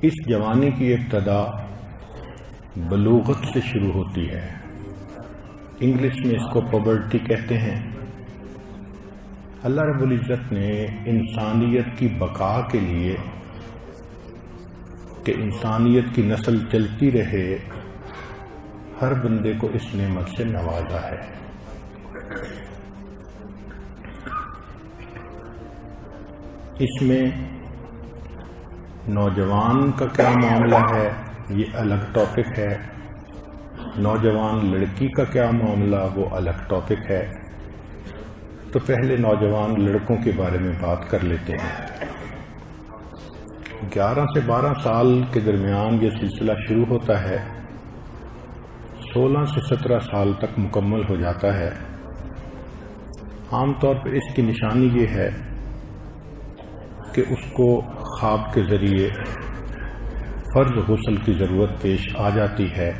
اس جوانی کی ابتدا بلوغت سے شروع ہوتی ہے۔ انگلش میں اس کو پبرٹی کہتے ہیں۔ اللہ رب العزت نے انسانیت کی بقا کے لیے کہ انسانیت کی نسل چلتی رہے ہر بندے کو اس نعمت سے نوازا ہے۔ اس میں نوجوان کا کیا معاملہ ہے یہ الگ ٹاپک ہے، نوجوان لڑکی کا کیا معاملہ وہ الگ ٹاپک ہے۔ تو پہلے نوجوان لڑکوں کے بارے میں بات کر لیتے ہیں۔ 11 سے 12 سال کے درمیان یہ سلسلہ شروع ہوتا ہے، 16 سے 17 سال تک مکمل ہو جاتا ہے۔ عام طور پر اس کی نشانی یہ ہے کہ اس کو خواب کے ذریعے فرض غسل کی ضرورت پیش آ جاتی ہے۔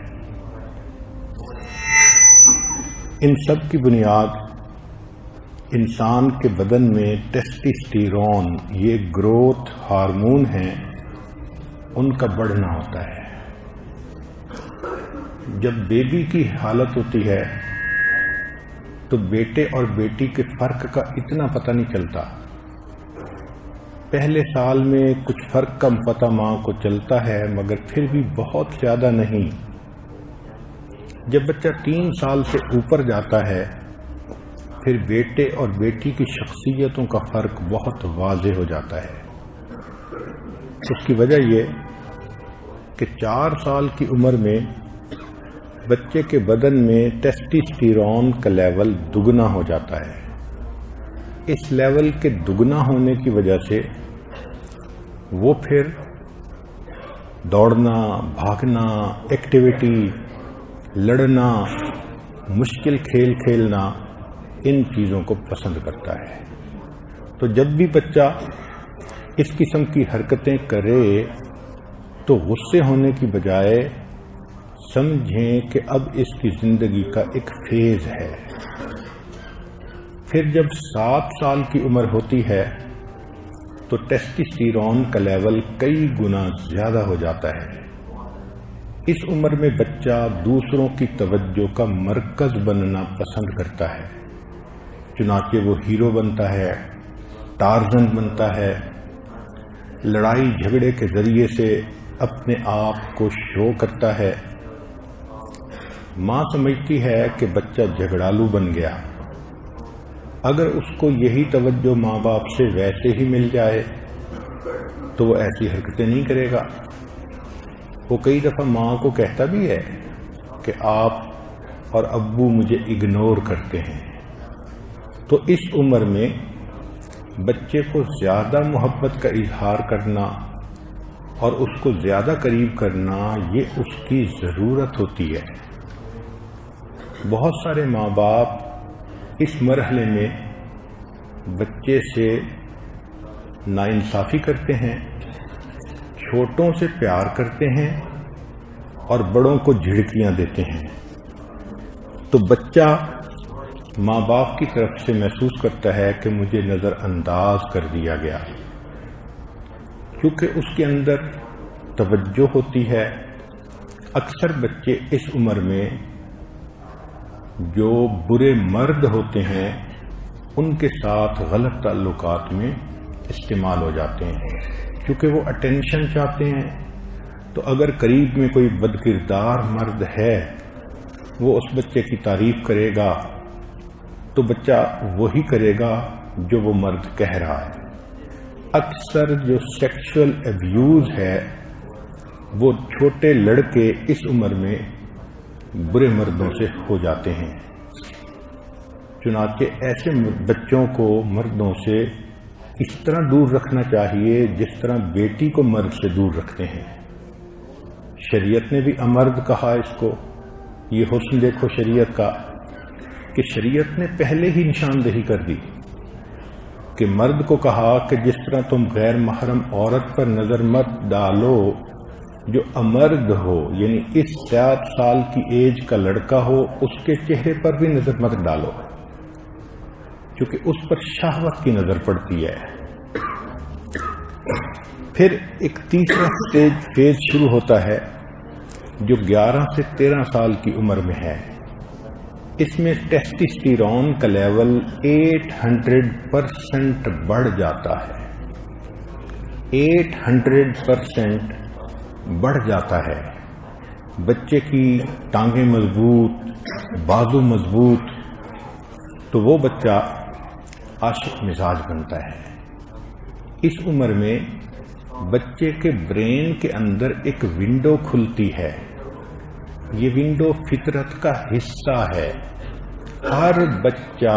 ان سب کی بنیاد انسان کے بدن میں ٹیسٹوسٹیرون، یہ گروتھ ہارمون ہیں، ان کا بڑھنا ہوتا ہے۔ جب بیبی کی حالت ہوتی ہے تو بیٹے اور بیٹی کے فرق کا اتنا پتہ نہیں چلتا۔ پہلے سال میں کچھ فرق کم پتہ ماں کو چلتا ہے، مگر پھر بھی بہت زیادہ نہیں۔ جب بچہ 3 سال سے اوپر جاتا ہے پھر بیٹے اور بیٹی کی شخصیتوں کا فرق بہت واضح ہو جاتا ہے۔ اس کی وجہ یہ کہ 4 سال کی عمر میں بچے کے بدن میں ٹیسٹوسٹیرون کا لیول دگنا ہو جاتا ہے۔ اس لیول کے دگنا ہونے کی وجہ سے وہ پھر دوڑنا، بھاگنا، ایکٹیویٹی، لڑنا، مشکل کھیل کھیلنا، ان چیزوں کو پسند کرتا ہے۔ تو جب بھی بچہ اس قسم کی حرکتیں کرے تو غصے ہونے کی بجائے سمجھیں کہ اب اس کی زندگی کا ایک فیز ہے۔ پھر جب 7 سال کی عمر ہوتی ہے تو ٹیسٹوسٹیرون کا لیول کئی گنا زیادہ ہو جاتا ہے۔ اس عمر میں بچہ دوسروں کی توجہ کا مرکز بننا پسند کرتا ہے، چنانچہ وہ ہیرو بنتا ہے، ٹارزن بنتا ہے، لڑائی جھگڑے کے ذریعے سے اپنے آپ کو شو کرتا ہے۔ ماں سمجھتی ہے کہ بچہ جھگڑالو بن گیا۔ اگر اس کو یہی توجہ ماں باپ سے ویسے ہی مل جائے تو وہ ایسی حرکتیں نہیں کرے گا۔ وہ کئی دفعہ ماں کو کہتا بھی ہے کہ آپ اور ابو مجھے اگنور کرتے ہیں۔ تو اس عمر میں بچے کو زیادہ محبت کا اظہار کرنا اور اس کو زیادہ قریب کرنا یہ اس کی ضرورت ہوتی ہے۔ بہت سارے ماں باپ اس مرحلے میں بچے سے ناانصافی کرتے ہیں، چھوٹوں سے پیار کرتے ہیں اور بڑوں کو جھڑکیاں دیتے ہیں۔ تو بچہ ماں باپ کی طرف سے محسوس کرتا ہے کہ مجھے نظر انداز کر دیا گیا، کیونکہ اس کے اندر توجہ ہوتی ہے۔ اکثر بچے اس عمر میں جو برے مرد ہوتے ہیں ان کے ساتھ غلط تعلقات میں استعمال ہو جاتے ہیں، کیونکہ وہ اٹینشن چاہتے ہیں۔ تو اگر قریب میں کوئی بدکردار مرد ہے وہ اس بچے کی تعریف کرے گا تو بچہ وہی کرے گا جو وہ مرد کہہ رہا ہے۔ اکثر جو سیکشل ایبیوز ہے وہ چھوٹے لڑکے اس عمر میں برے مردوں سے ہو جاتے ہیں، چنانچہ ایسے بچوں کو مردوں سے اس طرح دور رکھنا چاہیے جس طرح بیٹی کو مرد سے دور رکھتے ہیں۔ شریعت نے بھی امرد کہا اس کو۔ یہ حسن دیکھو شریعت کا کہ شریعت نے پہلے ہی نشاندہی کر دی کہ مرد کو کہا کہ جس طرح تم غیر محرم عورت پر نظر مت ڈالو جو امرد ہو، یعنی اس 7 سال کی ایج کا لڑکا ہو، اس کے چہرے پر بھی نظر مت ڈالو، کیونکہ اس پر شہوت کی نظر پڑتی ہے۔ پھر ایک تیسرا فیز شروع ہوتا ہے جو 11 سے 13 سال کی عمر میں ہے. اس میں ٹیسٹوسٹیرون کا لیول 800% بڑھ جاتا ہے. 800% بڑھ جاتا ہے. بچے کی ٹانگیں مضبوط، بازو مضبوط، تو وہ بچہ عاشق مزاج بنتا ہے. اس عمر میں بچے کے برین کے اندر ایک ونڈو کھلتی ہے. یہ ونڈو فطرت کا حصہ ہے. ہر بچہ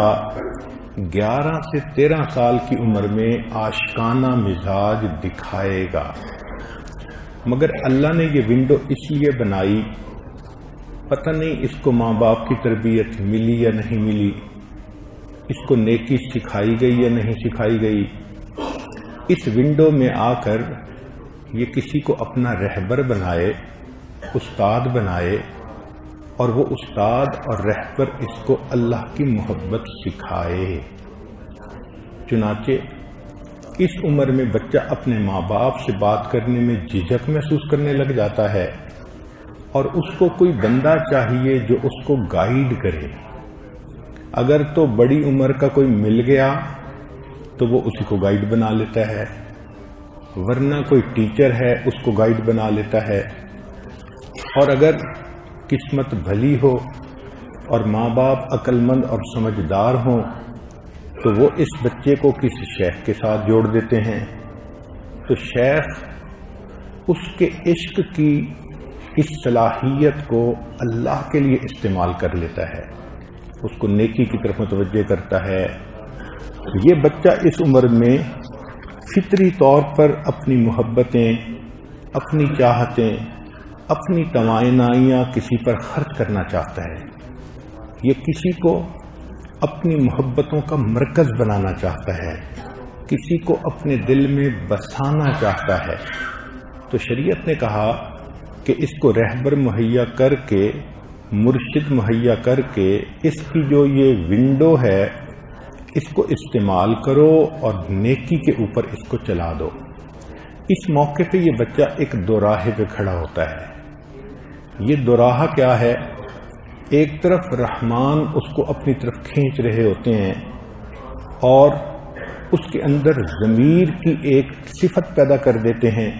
11 سے 13 سال کی عمر میں عاشقانہ مزاج دکھائے گا، مگر اللہ نے یہ ونڈو اس لیے بنائی، پتہ نہیں اس کو ماں باپ کی تربیت ملی یا نہیں ملی، اس کو نیکی سکھائی گئی یا نہیں سکھائی گئی. اس ونڈو میں آ کر یہ کسی کو اپنا رہبر بنائے، استاد بنائے، اور وہ استاد اور رہبر اس کو اللہ کی محبت سکھائے. چنانچہ اس عمر میں بچہ اپنے ماں باپ سے بات کرنے میں جھجک محسوس کرنے لگ جاتا ہے، اور اس کو کوئی بندہ چاہیے جو اس کو گائیڈ کرے. اگر تو بڑی عمر کا کوئی مل گیا تو وہ اسی کو گائیڈ بنا لیتا ہے، ورنہ کوئی ٹیچر ہے اس کو گائیڈ بنا لیتا ہے. اور اگر قسمت بھلی ہو اور ماں باپ عقل مند اور سمجھدار ہوں تو وہ اس بچے کو کسی شیخ کے ساتھ جوڑ دیتے ہیں. تو شیخ اس کے عشق کی اس صلاحیت کو اللہ کے لیے استعمال کر لیتا ہے، اس کو نیکی کی طرف متوجہ کرتا ہے. یہ بچہ اس عمر میں فطری طور پر اپنی محبتیں، اپنی چاہتیں، اپنی توانائیاں کسی پر خرچ کرنا چاہتا ہے. یہ کسی کو اپنی محبتوں کا مرکز بنانا چاہتا ہے، کسی کو اپنے دل میں بسانا چاہتا ہے. تو شریعت نے کہا کہ اس کو رہبر مہیا کر کے، مرشد مہیا کر کے، اس کی جو یہ ونڈو ہے اس کو استعمال کرو اور نیکی کے اوپر اس کو چلا دو. اس موقع پہ یہ بچہ ایک دوراہے پہ کھڑا ہوتا ہے. یہ دوراہا کیا ہے؟ ایک طرف رحمان اس کو اپنی طرف کھینچ رہے ہوتے ہیں اور اس کے اندر ضمیر کی ایک صفت پیدا کر دیتے ہیں.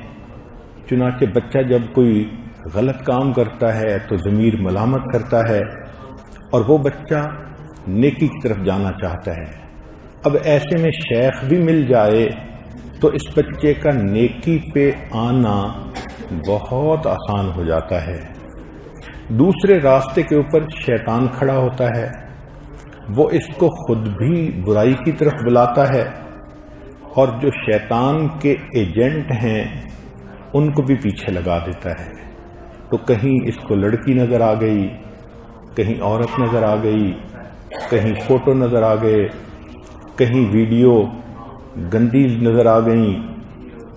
چنانچہ بچہ جب کوئی غلط کام کرتا ہے تو ضمیر ملامت کرتا ہے اور وہ بچہ نیکی کی طرف جانا چاہتا ہے. اب ایسے میں شیخ بھی مل جائے تو اس بچے کا نیکی پہ آنا بہت آسان ہو جاتا ہے. دوسرے راستے کے اوپر شیطان کھڑا ہوتا ہے، وہ اس کو خود بھی برائی کی طرف بلاتا ہے، اور جو شیطان کے ایجنٹ ہیں ان کو بھی پیچھے لگا دیتا ہے. تو کہیں اس کو لڑکی نظر آ گئی، کہیں عورت نظر آ گئی، کہیں فوٹو نظر آ گئے، کہیں ویڈیو گندی نظر آ گئیں،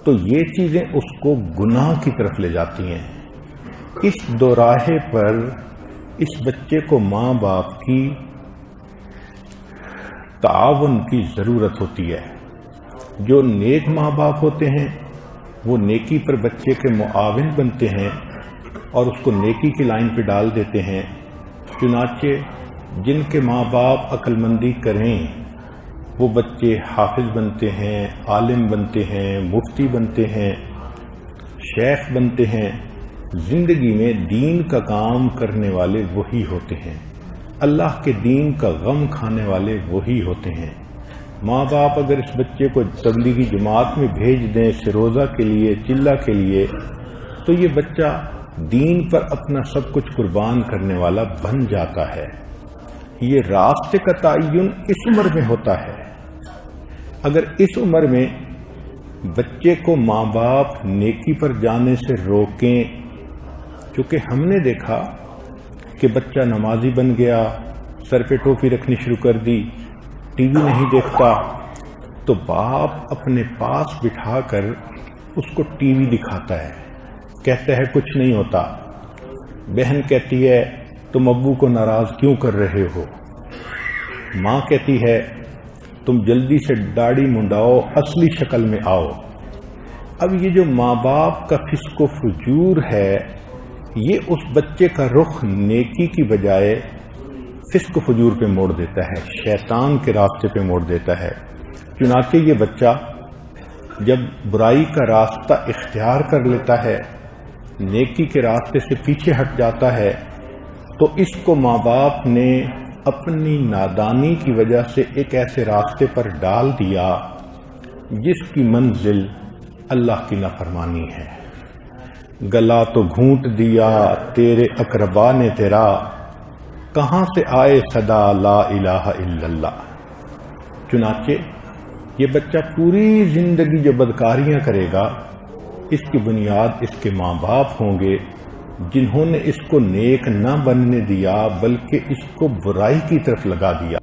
تو یہ چیزیں اس کو گناہ کی طرف لے جاتی ہیں. اس دوراہے پر اس بچے کو ماں باپ کی تعاون کی ضرورت ہوتی ہے. جو نیک ماں باپ ہوتے ہیں وہ نیکی پر بچے کے معاون بنتے ہیں اور اس کو نیکی کی لائن پہ ڈال دیتے ہیں. چنانچہ جن کے ماں باپ عقل مندی کریں وہ بچے حافظ بنتے ہیں، عالم بنتے ہیں، مفتی بنتے ہیں، شیخ بنتے ہیں. زندگی میں دین کا کام کرنے والے وہی ہوتے ہیں، اللہ کے دین کا غم کھانے والے وہی ہوتے ہیں. ماں باپ اگر اس بچے کو تبلیغی جماعت میں بھیج دیں سروزہ کے لیے، چلہ کے لیے، تو یہ بچہ دین پر اپنا سب کچھ قربان کرنے والا بن جاتا ہے. یہ راستے کا تعین اس عمر میں ہوتا ہے. اگر اس عمر میں بچے کو ماں باپ نیکی پر جانے سے روکیں، چونکہ ہم نے دیکھا کہ بچہ نمازی بن گیا، سر پہ ٹوپی رکھنی شروع کر دی، ٹی وی نہیں دیکھتا، تو باپ اپنے پاس بٹھا کر اس کو ٹی وی دکھاتا ہے، کہتا ہے کچھ نہیں ہوتا. بہن کہتی ہے تم ابو کو ناراض کیوں کر رہے ہو؟ ماں کہتی ہے تم جلدی سے داڑھی منڈاؤ، اصلی شکل میں آؤ. اب یہ جو ماں باپ کا فسق و فجور ہے، یہ اس بچے کا رخ نیکی کی بجائے فسق و فجور پہ موڑ دیتا ہے، شیطان کے راستے پہ موڑ دیتا ہے۔ چنانچہ یہ بچہ جب برائی کا راستہ اختیار کر لیتا ہے، نیکی کے راستے سے پیچھے ہٹ جاتا ہے، تو اس کو ماں باپ نے اپنی نادانی کی وجہ سے ایک ایسے راستے پر ڈال دیا جس کی منزل اللہ کی نافرمانی ہے۔ گلا تو گھونٹ دیا تیرے اقربا نے تیرا، کہاں سے آئے صدا لا الہ الا اللہ۔ چنانچہ یہ بچہ پوری زندگی جو بدکاریاں کرے گا، اس کی بنیاد اس کے ماں باپ ہوں گے، جنہوں نے اس کو نیک نہ بننے دیا بلکہ اس کو برائی کی طرف لگا دیا۔